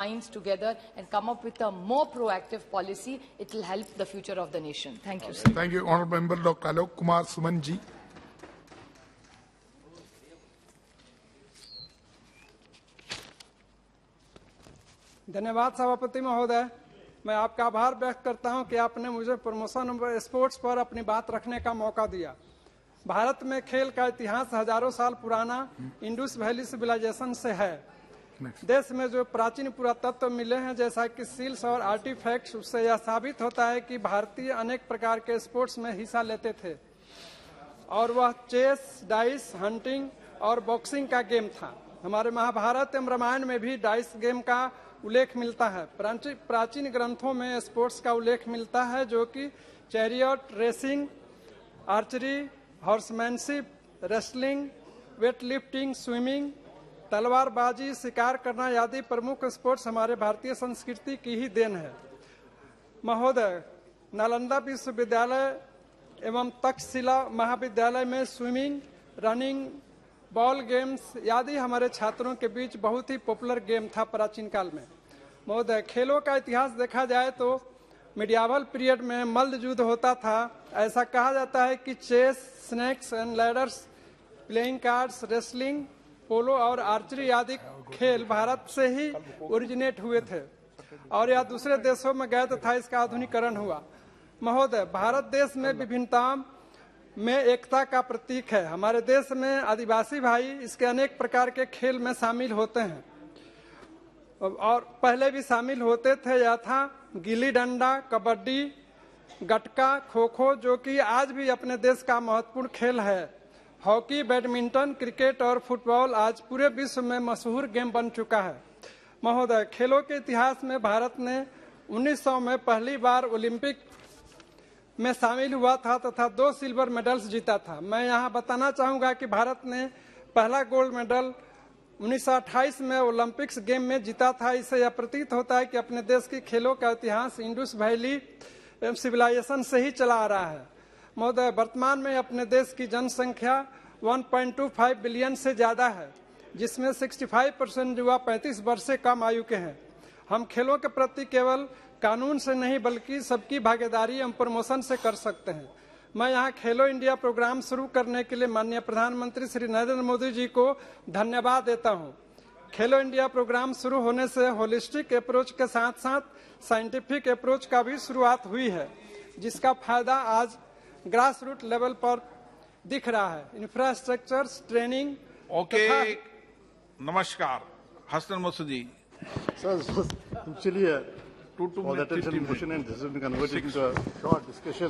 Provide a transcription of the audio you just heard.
minds together and come up with a more proactive policy, it will help the future of the nation. Thank you, sir. Thank you, Honourable Member Dr. Alok Kumar Suman ji. धन्यवाद सभापति महोदय। मैं आपका आभार व्यक्त करता हूं कि आपने मुझे प्रमोशन स्पोर्ट्स पर अपनी बात रखने का मौका दिया। भारत में खेल का इतिहास हजारों साल पुराना इंडस वैली सिविलाइजेशन से है। देश में जो प्राचीन पुरातत्व मिले हैं, जैसा कि सील्स और आर्टिफैक्ट्स, उससे यह साबित होता है कि भारतीय अनेक प्रकार के स्पोर्ट्स में हिस्सा लेते थे और वह चेस, डाइस, हंटिंग और बॉक्सिंग का गेम था। हमारे महाभारत एवं रामायण में भी डाइस गेम का उल्लेख मिलता है। प्राचीन ग्रंथों में स्पोर्ट्स का उल्लेख मिलता है, जो कि chariot racing, archery, horsemanship, wrestling, weight lifting, swimming, तलवारबाजी, शिकार करना आदि प्रमुख स्पोर्ट्स हमारे भारतीय संस्कृति की ही देन है। महोदय, नालंदा विश्वविद्यालय एवं तक्षशिला महाविद्यालय में स्विमिंग, रनिंग, बॉल गेम्स आदि हमारे छात्रों के बीच बहुत ही पॉपुलर गेम था प्राचीन काल में। महोदय, खेलों का इतिहास देखा जाए तो मिडियावल पीरियड में मल्ल युद्ध होता था। ऐसा कहा जाता है कि chess, snakes and ladders, playing cards, wrestling, polo और आर्चरी आदि खेल भारत से ही ओरिजिनेट हुए थे और यह दूसरे देशों में गए तथा इसका आधुनिकीकरण हुआ। महोदय, भारत देश में विभिन्नता में एकता का प्रतीक है। हमारे देश में आदिवासी भाई इसके अनेक प्रकार के खेल में शामिल होते हैं और पहले भी शामिल होते थे। यह था गिल्ली डंडा, कबड्डी, गटका, खो खो, जो कि आज भी अपने देश का महत्वपूर्ण खेल है। हॉकी, बैडमिंटन, क्रिकेट और फुटबॉल आज पूरे विश्व में मशहूर गेम बन चुका है। महोदय, खेलों के इतिहास में भारत ने 1900 में पहली बार ओलंपिक में शामिल हुआ था तथा 2 सिल्वर मेडल्स जीता था। मैं यहाँ बताना चाहूँगा कि भारत ने पहला गोल्ड मेडल 1928 में ओलंपिक्स गेम में जीता था। इससे यह प्रतीत होता है कि अपने देश की खेलों का इतिहास इंडस वैली सिविलाइजेशन से ही चला आ रहा है। महोदय, वर्तमान में अपने देश की जनसंख्या 1.25 बिलियन से ज्यादा है, जिसमें 65% युवा 35 वर्ष से कम आयु के हैं। हम खेलों के प्रति केवल कानून से नहीं बल्कि सबकी भागीदारी एवं प्रमोशन से कर सकते हैं। मैं यहाँ खेलो इंडिया प्रोग्राम शुरू करने के लिए माननीय प्रधानमंत्री श्री नरेंद्र मोदी जी को धन्यवाद देता हूँ। खेलो इंडिया प्रोग्राम शुरू होने से होलिस्टिक अप्रोच के साथ साथ साइंटिफिक अप्रोच का भी शुरुआत हुई है, जिसका फायदा आज ग्रास रूट लेवल पर दिख रहा है। Infrastructure, training. ओके, नमस्कार। Hasan Masoodi Sir, actually, 2 minutes motion and this has been converted into a short discussion.